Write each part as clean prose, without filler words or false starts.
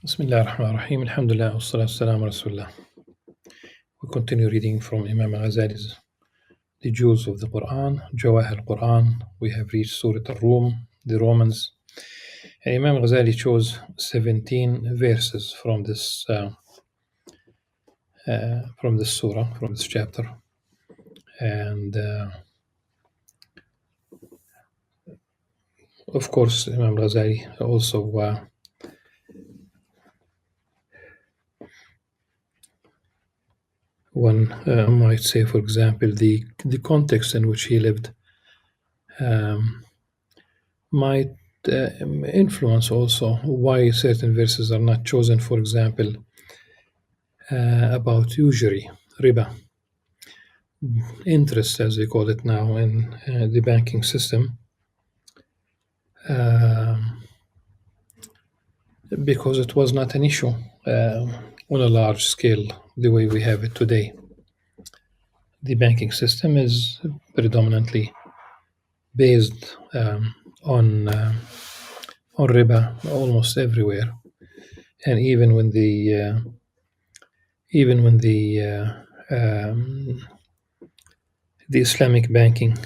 Bismillah ar-Rahman ar-Rahim. Alhamdulillah, wassalatu wassalamu ala Rasulullah. We continue reading from Imam Al-Ghazali's The Jewels of the Qur'an, Jawahir al-Qur'an. We have reached Surah Al-Rum, the Romans. And Imam Al-Ghazali chose 17 verses from this surah, from this chapter. And of course, Imam Al-Ghazali also one might say, for example, the context in which he lived might influence also why certain verses are not chosen. For example, about usury, riba, interest as they call it now in the banking system, because it was not an issue on a large scale the way we have it today. The banking system is predominantly based on riba almost everywhere, and even when the Islamic banking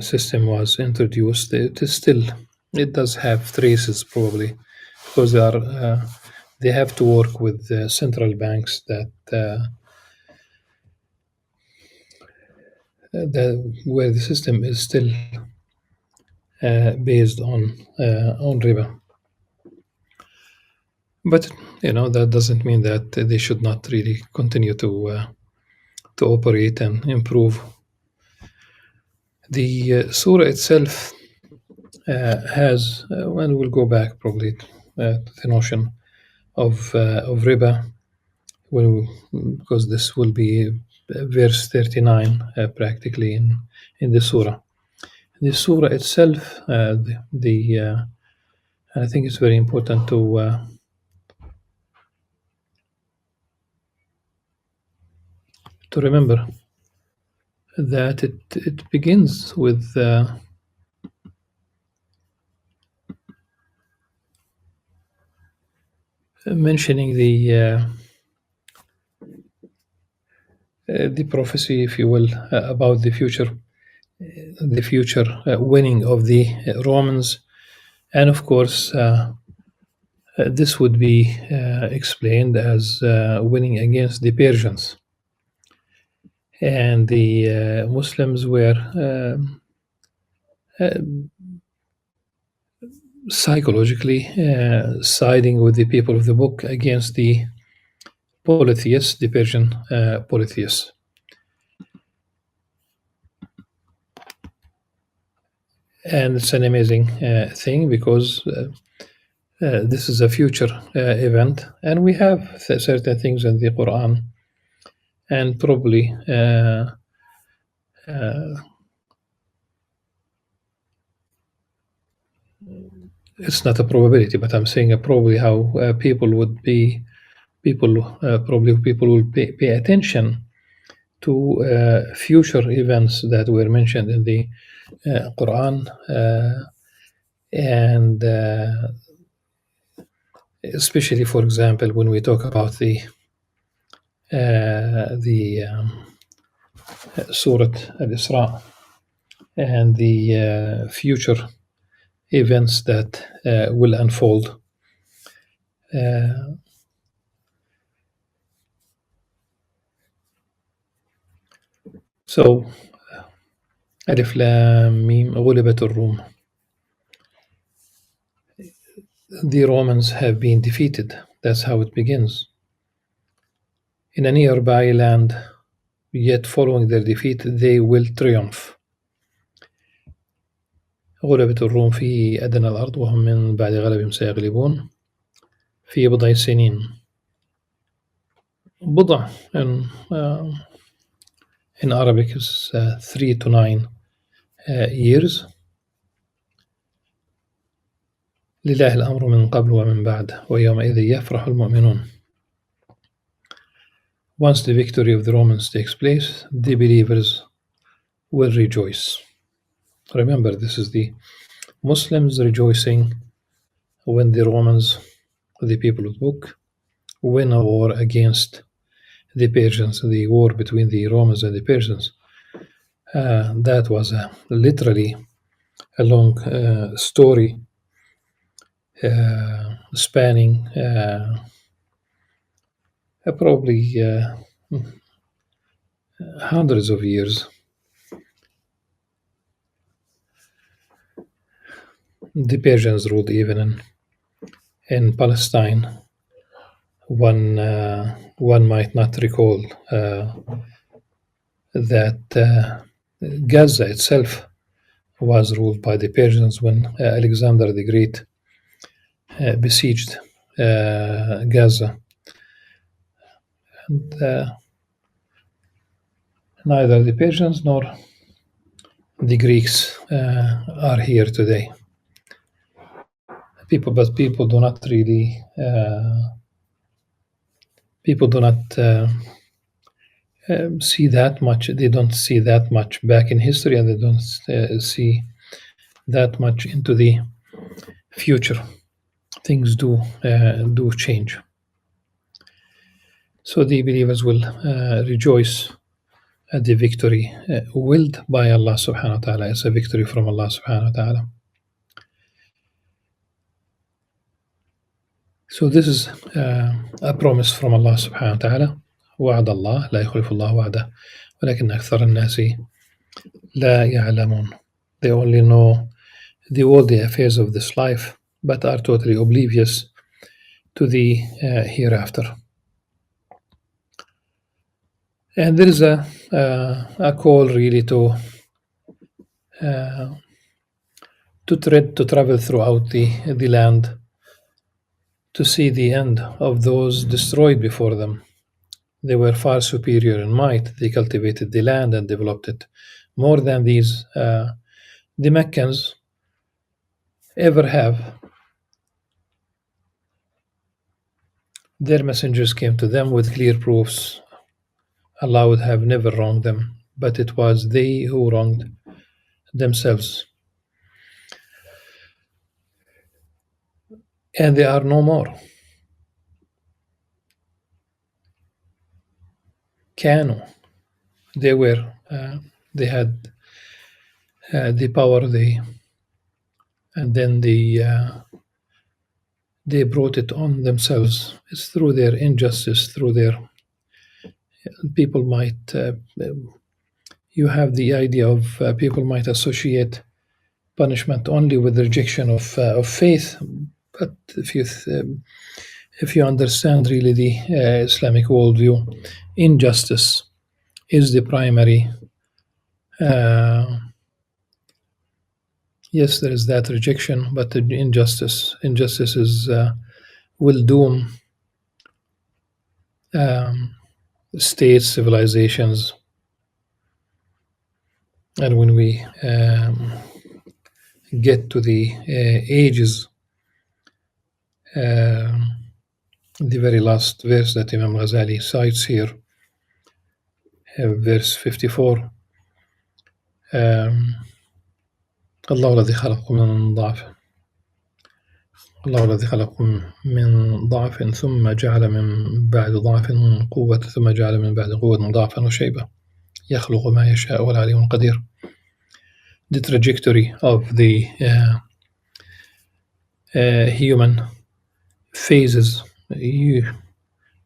system was introduced, it does have traces probably, because they have to work with central banks that where the system is still based on riba. But that doesn't mean that they should not really continue to operate and improve. The surah itself has, and we'll go back probably to the notion of riba, because this will be verse 39 practically in the surah. The surah itself, I think it's very important to remember that it begins with mentioning the prophecy, if you will, about the future winning of the Romans, and of course this would be explained as winning against the Persians, and the Muslims were psychologically siding with the people of the book against the polytheists, the Persian polytheists. And it's an amazing thing, because this is a future event, and we have certain things in the Qur'an, and probably it's not a probability, but I'm saying probably how people will pay attention to future events that were mentioned in the Quran, and especially, for example, when we talk about the Surah Al-Isra and the future events that will unfold. So, Alif Lam Mim, غلبت الروم. The Romans have been defeated. That's how it begins. In a nearby land, yet following their defeat, they will triumph. غلبت الروم في أدنى الأرض وهم من بعد غلبهم سيغلبون في بضع سنين. بضع in Arabic is 3 to 9 years. لله الأمر من قبل ومن بعد ويومئذ يفرح المؤمنون. Once the victory of the Romans takes place, the believers will rejoice. Remember, this is the Muslims rejoicing when the Romans the people of the book, win a war against the Persians, the war between the Romans and the Persians. That was literally a long story spanning probably hundreds of years. The Persians ruled even in Palestine. One might not recall that Gaza itself was ruled by the Persians when Alexander the Great besieged Gaza. And neither the Persians nor the Greeks are here today. People do not really. People do not see that much. They don't see that much back in history, and they don't see that much into the future. Things do change. So the believers will rejoice at the victory willed by Allah subhanahu wa ta'ala. It's a victory from Allah subhanahu wa ta'ala. So this is a promise from Allah subhanahu wa ta'ala. وعد الله لا يخلف الله وعده ولكن أكثر الناس لا يعلمون. They only know the worldly affairs of this life, but are totally oblivious to the hereafter. And there is a call really to travel throughout the land to see the end of those destroyed before them. They were far superior in might. They cultivated the land and developed it more than these the Meccans ever have. Their messengers came to them with clear proofs. Allah would have never wronged them, but it was they who wronged themselves. And they are no more. Kanu. They were. They had the power. And then they brought it on themselves. It's through their injustice, through their people might. You have the idea of people might associate punishment only with the rejection of faith, but if you understand really the Islamic worldview, injustice is the primary. Yes, there is that rejection, but the injustice is will doom states, civilizations, and when we get to the ages, the very last verse that Imam Ghazali cites here, verse 54. الله الذي خلقكم من ضعف الله الذي خلقكم من ضعف ثم جعل من بعد ضعف قوة ثم جعل من بعد قوة ضعفا وشيبة يخلق ما يشاء والعليم القدير. The trajectory of the human phases,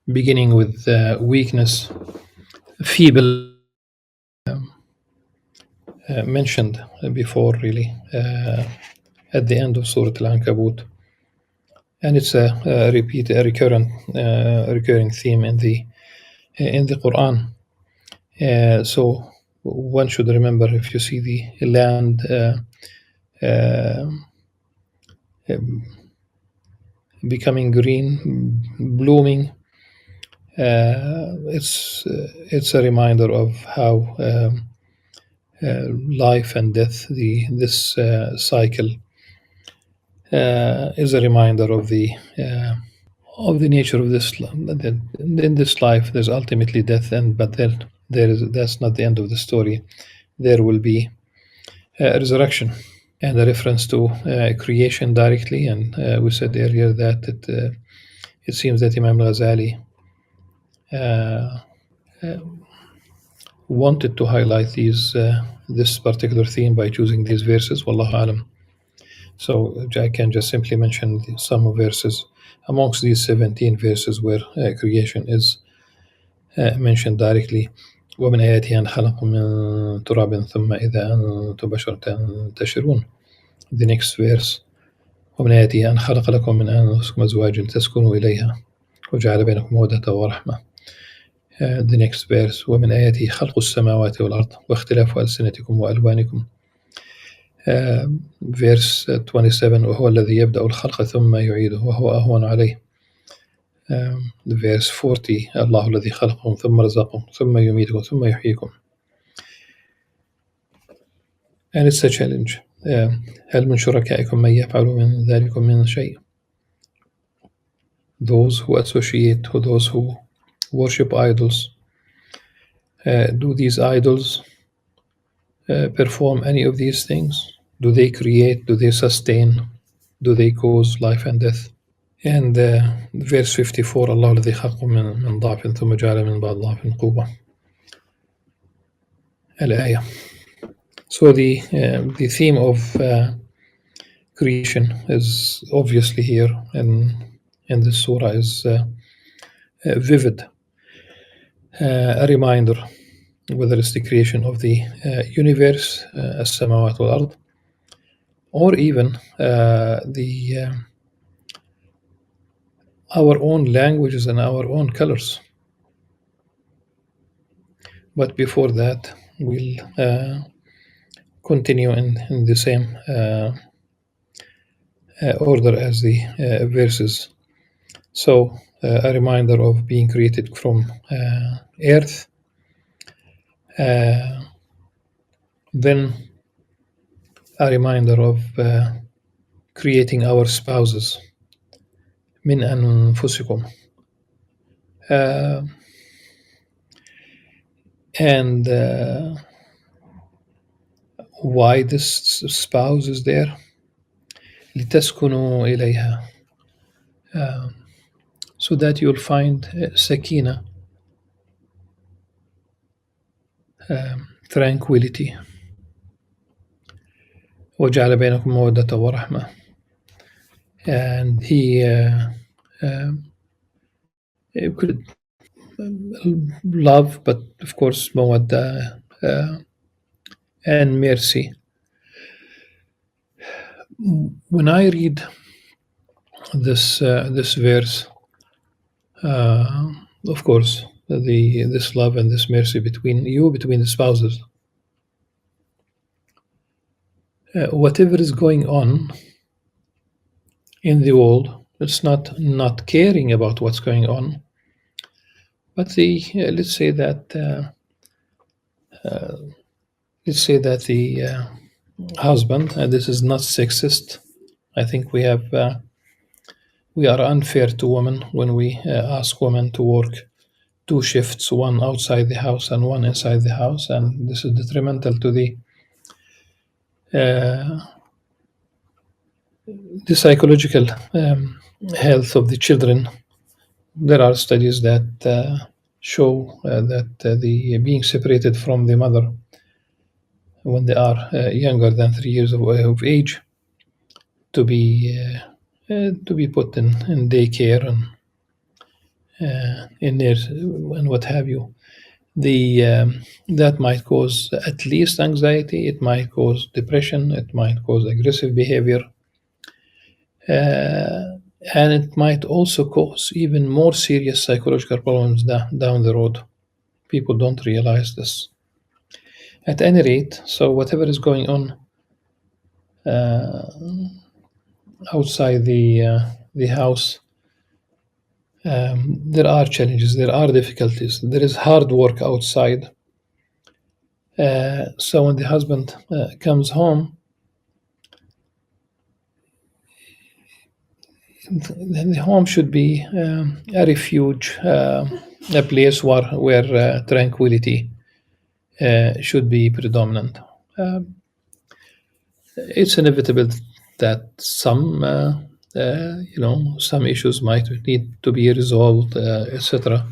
beginning with weakness, feeble, mentioned before really at the end of Surah Al-Ankabut, and it's a recurring theme in the Qur'an. So one should remember, if you see the land becoming green, blooming, it's a reminder of how life and death, this cycle, is a reminder of the nature of this. In this life, there's ultimately death, but that's not the end of the story. There will be resurrection, and a reference to creation directly. And we said earlier that it seems that Imam Al-Ghazali wanted to highlight this particular theme by choosing these verses. Wallahu alam. So I can just simply mention some verses amongst these 17 verses where creation is mentioned directly. ومن آياته أن خلقكم من تراب ثم إذا أنتم بشر تنتشرون. The next verse. ومن آياته أن خلق لكم من أنفسكم أزواجا تسكنوا إليها وجعل بينكم مودة ورحمة. The next verse. ومن آياته خلق السماوات والأرض واختلاف ألسنتكم وألوانكم. Verse 27. وهو الذي يبدأ الخلق ثم يعيده وهو أهون عليه. Verse 40. الله الذي خلقكم ثم رزقكم ثم يميتكم ثم يحييكم. And it's a challenge. هل من شركائكم من يفعل من ذلكم من شيء? Those who associate, those who worship idols, do these idols perform any of these things? Do they create? Do they sustain? Do they cause life and death? And verse 54. الله الذي خلقكم من ضعف ثم جعل من بعد ضعف قوة. الآية. So the theme of creation is obviously here in this surah is vivid. A reminder, whether it's the creation of the universe, السماوات والأرض, or even our own languages and our own colors. But before that, we'll continue in the same order as the verses. So a reminder of being created from earth, then a reminder of creating our spouses من أنفسكم, and why this spouse is there. لتسكنوا إليها, so that you'll find sakina, tranquility. وجعل بينكم مودة ورحمة, and he could love, but of course mawadda and mercy. When I read this verse, of course this love and this mercy between the spouses, whatever is going on in the world, it's not caring about what's going on, but let's say that the husband, and this is not sexist. I think we are unfair to women when we ask women to work 2 shifts, one outside the house and one inside the house, and this is detrimental to the psychological health of the children. There are studies that show that the being separated from the mother when they are younger than 3 years of age, to be put in daycare and in there and what have you, that might cause at least anxiety, it might cause depression, it might cause aggressive behavior, and it might also cause even more serious psychological problems down the road. People don't realize this. At any rate, so whatever is going on outside the house, there are challenges, there are difficulties, there is hard work outside. So when the husband comes home, then the home should be a refuge, a place where tranquility should be predominant. It's inevitable that some Some issues might need to be resolved, etc.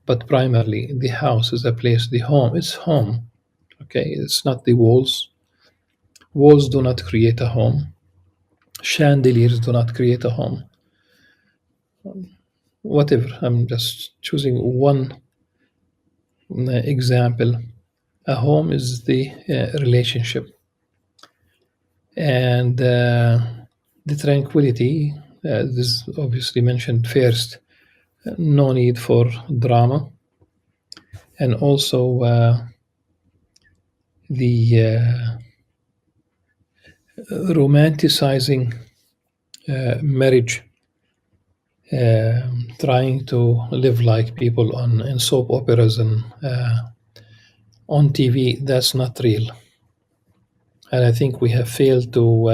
But primarily, the house is a place. The home is home. Okay, it's not the walls. Walls do not create a home. Chandeliers do not create a home. Whatever. I'm just choosing one example. A home is the relationship, and the tranquility. This is obviously mentioned first. No need for drama, and also the romanticizing marriage, trying to live like people on in soap operas and on TV. That's not real, and I think we have failed to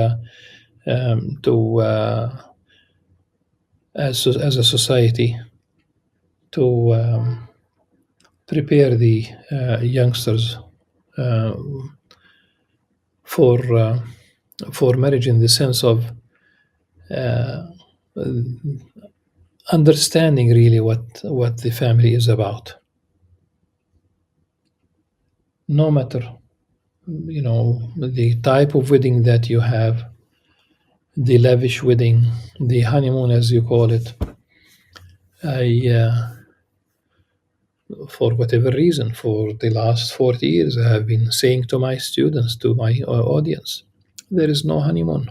as a society to prepare the youngsters uh, for uh, for marriage in the sense of uh, understanding really what the family is about. No matter the type of wedding that you have, the lavish wedding, the honeymoon as you call it. I For whatever reason, for the last 40 years, I have been saying to my students, to my audience, there is no honeymoon.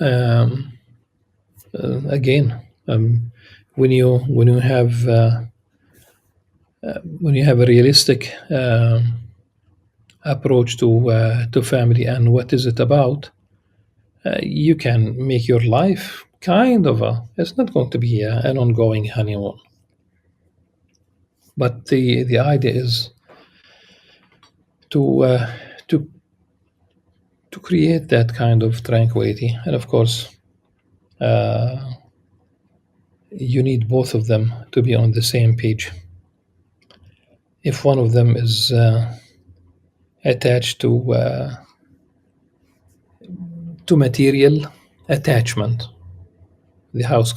Um, Again, when you have a realistic approach to family and what is it about, you can make your life kind of it's not going to be an ongoing honeymoon, but the idea is to to to create that kind of tranquility, and of course uh, you need both of them to be on the same page. If one of them is attached to material attachment, the house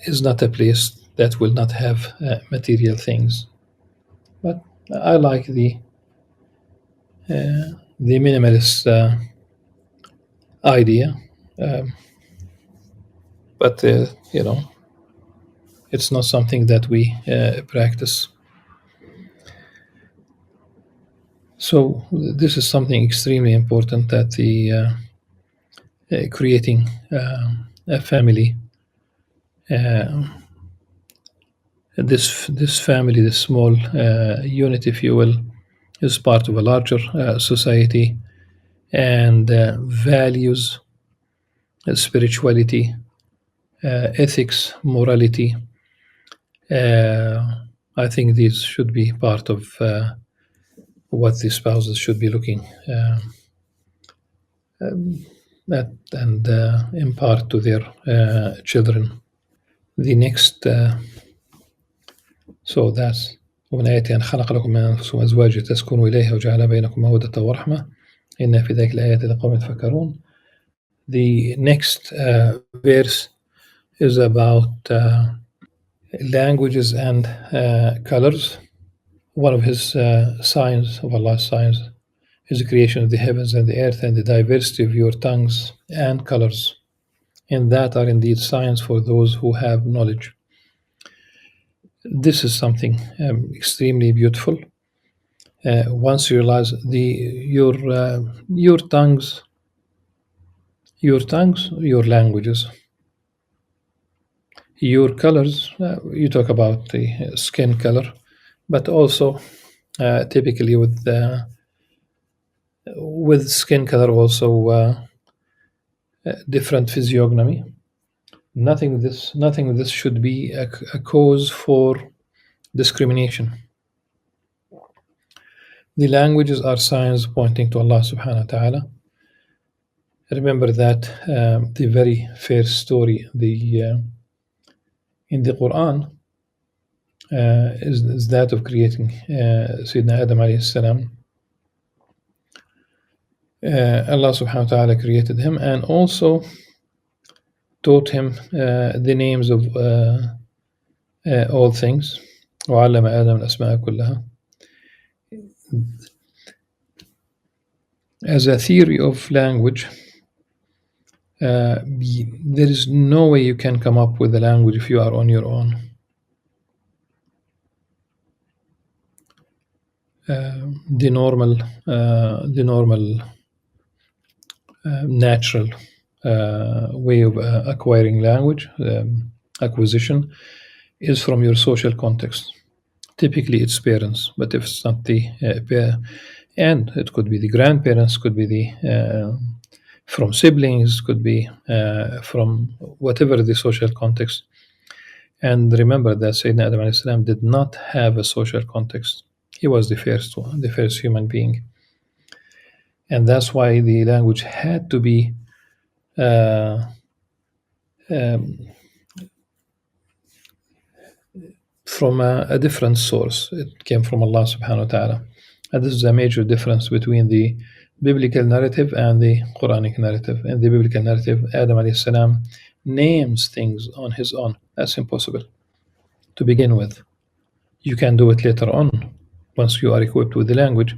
is not a place that will not have material things. But I like the minimalist idea, um, but it's not something that we practice. So this is something extremely important, that the creating a family, uh, this family, this small unit, if you will, is part of a larger society, and values, spirituality, ethics, morality. I think these should be part of what the spouses should be looking at and impart to their children. The next, so that's ومن آياته أن خلق لكم من أنفسكم أزواجا تسكنوا إليها وجعل بينكم مودة ورحمة إن في ذلك الآيات لقوم يتفكرون. The next verse is about languages and colors. One of his signs, of Allah's signs, is the creation of the heavens and the earth and the diversity of your tongues and colors. And that are indeed signs for those who have knowledge. This is something extremely beautiful. Once you realize your tongues, your languages, your colors. You talk about the skin color, but also typically with skin color also different physiognomy. Nothing of this should be a cause for discrimination. The languages are signs pointing to Allah subhanahu wa ta'ala. Remember that the very first story in the Qur'an is that of creating Sayyidina Adam alayhi salam Allah subhanahu wa ta'ala created him and also taught him the names of all things. وعلم آدم الأسماء كلها. As a theory of language, there is no way you can come up with a language if you are on your own. The normal natural way of acquiring language acquisition is from your social context. Typically, it's parents, but if it's not the and it could be the grandparents, could be the from siblings, could be from whatever the social context. And remember that Sayyidina Adam alayhi salam did not have a social context. He was the first one, the first human being. And that's why the language had to be from a different source. It came from Allah subhanahu wa ta'ala. And this is a major difference between the biblical narrative and the Quranic narrative. In the biblical narrative, Adam alayhi salam names things on his own. That's impossible to begin with. You can do it later on once you are equipped with the language.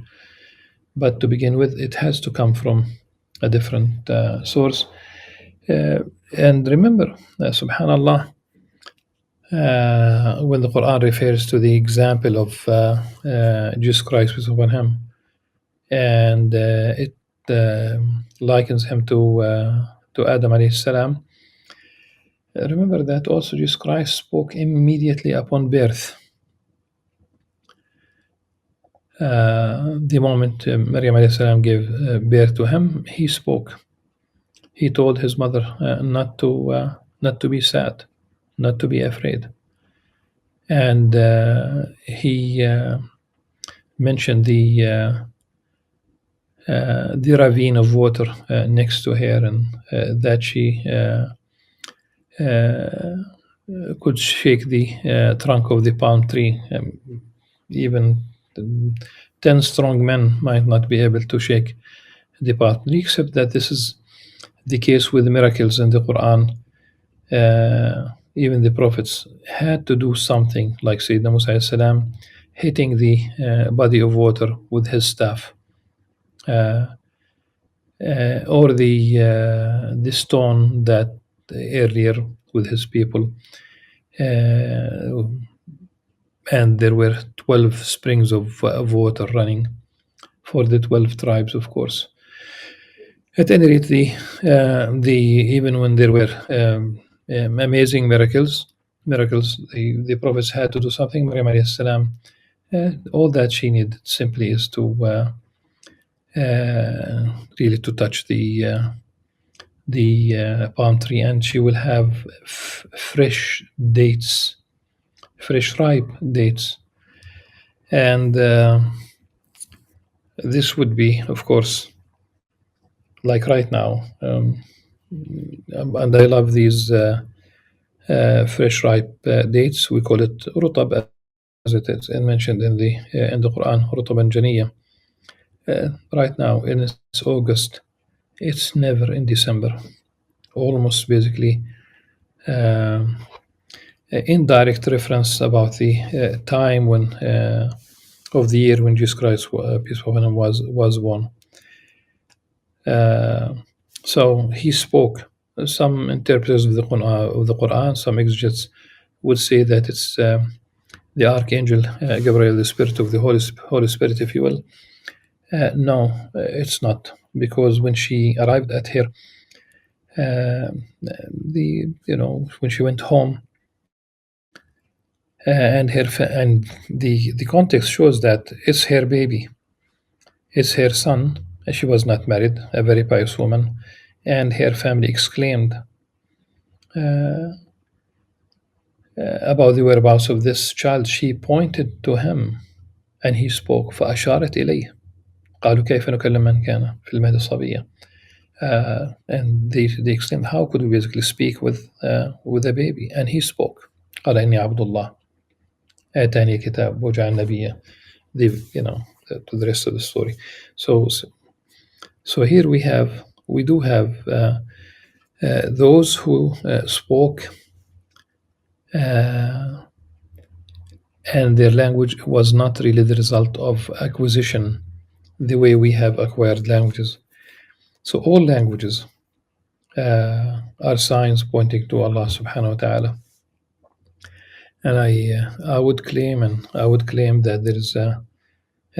But to begin with, it has to come from a different source. And remember, subhanallah, when the Quran refers to the example of Jesus Christ, peace upon him, and it likens him to Adam alayhi salam, remember that also Jesus Christ spoke immediately upon birth. The moment Maryam alayhi salam gave birth to him, he spoke. He told his mother not to be sad, not to be afraid, and he mentioned the ravine of water next to her, and that she could shake the trunk of the palm tree. Even 10 strong men might not be able to shake the palm tree, except that this is the case with miracles in the Quran. Even the prophets had to do something, like Sayyidina Musa alayhi salam hitting the body of water with his staff, or the stone that earlier with his people, and there were 12 springs of water running for the 12 tribes, of course. At any rate, the even when there were amazing miracles, the prophets had to do something. Maryam alayhi salam, all that she needed simply is to really to touch the palm tree, and she will have fresh dates, fresh ripe dates, and this would be, of course, like right now. And I love these fresh ripe dates. We call it rutab, as it is mentioned in the Quran, rutaban janiyya. Right now, it's August. It's never in December. Almost basically indirect reference about the time when of the year when Jesus Christ, peace be upon him, was born. So he spoke. Some interpreters of the Quran, some exegetes would say that it's the Archangel Gabriel, the spirit of the Holy Spirit, if you will. No, it's not, because when she arrived at her, when she went home, and the context shows that it's her baby, it's her son. She was not married, a very pious woman, and her family exclaimed about the whereabouts of this child. She pointed to him, and he spoke. فأشارت إليه. قالوا كيف نكلم من كان في المهد صبيا. And they exclaimed, how could we basically speak with a baby? And he spoke. قال إني عبد الله آتاني كتاب وجعل نبيا. To the rest of the story. So So here we do have those who spoke and their language was not really the result of acquisition the way we have acquired languages. So all languages are signs pointing to Allah subhanahu wa ta'ala. And I would claim that there is a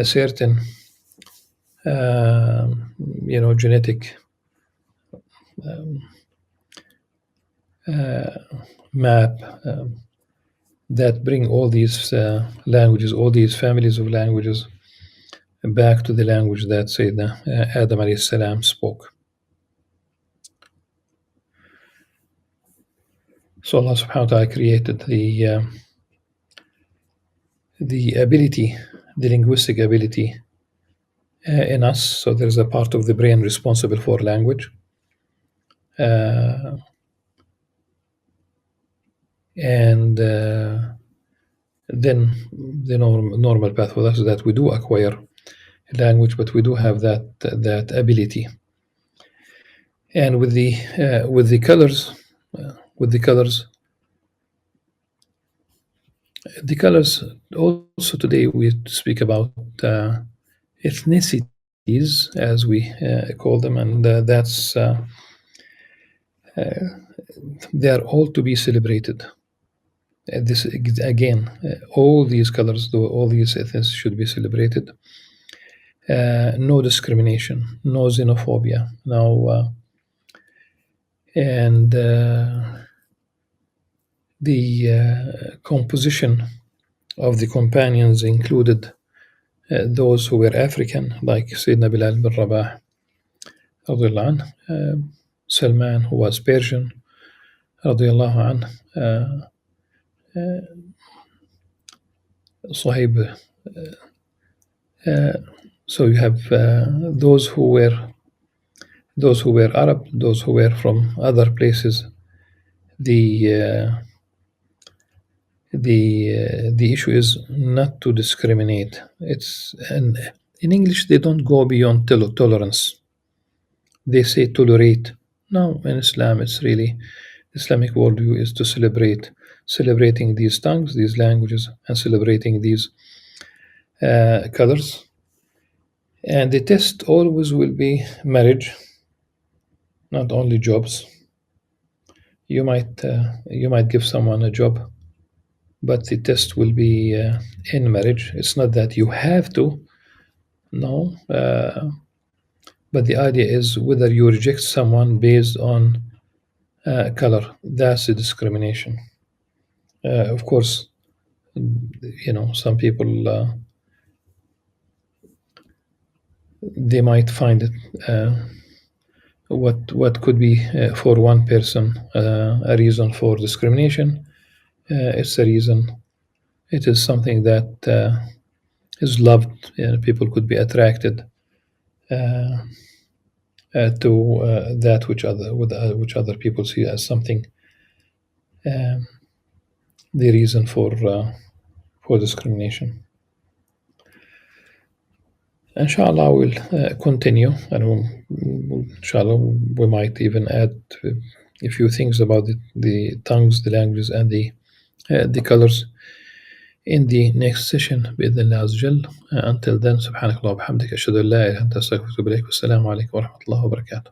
certain genetic map that bring all these languages, all these families of languages back to the language that Sayyidina Adam alayhi salam spoke. So Allah subhanahu wa ta'ala created the ability, the linguistic ability in us. So there's a part of the brain responsible for language. And then the normal path for us is that we do acquire language, but we do have that ability. And with the colors, also today we speak about ethnicities, as we call them, and that's they are all to be celebrated. This again, all these colors, all these ethnicities should be celebrated. No discrimination, no xenophobia, and the composition of the companions included those who were African, like Sayyidina Bilal bin Rabah, Salman, who was Persian, radiallahu anh, Sahib. So you have those who were Arab, those who were from other places. The issue is not to discriminate. And in English they don't go beyond tolerance. They say tolerate. No, in Islam it's really Islamic worldview is to celebrating these tongues, these languages, and celebrating these colors. And the test always will be marriage, not only jobs. You might give someone a job, but the test will be in marriage. It's not that you have to, no, but the idea is whether you reject someone based on color. That's a discrimination. Of course, some people they might find it what could be for one person a reason for discrimination. It's a reason. It is something that is loved. People could be attracted to that which other people see as something the reason for discrimination. Inshallah, we'll continue, and inshallah we might even add a few things about the tongues, the languages, and the colors in the next session بإذن الله عز وجل. Until then, سبحانك اللهم وبحمدك أشهد أن لا إله إلا أنت أستغفرك وأتوب إليك والسلام عليكم ورحمة الله وبركاته.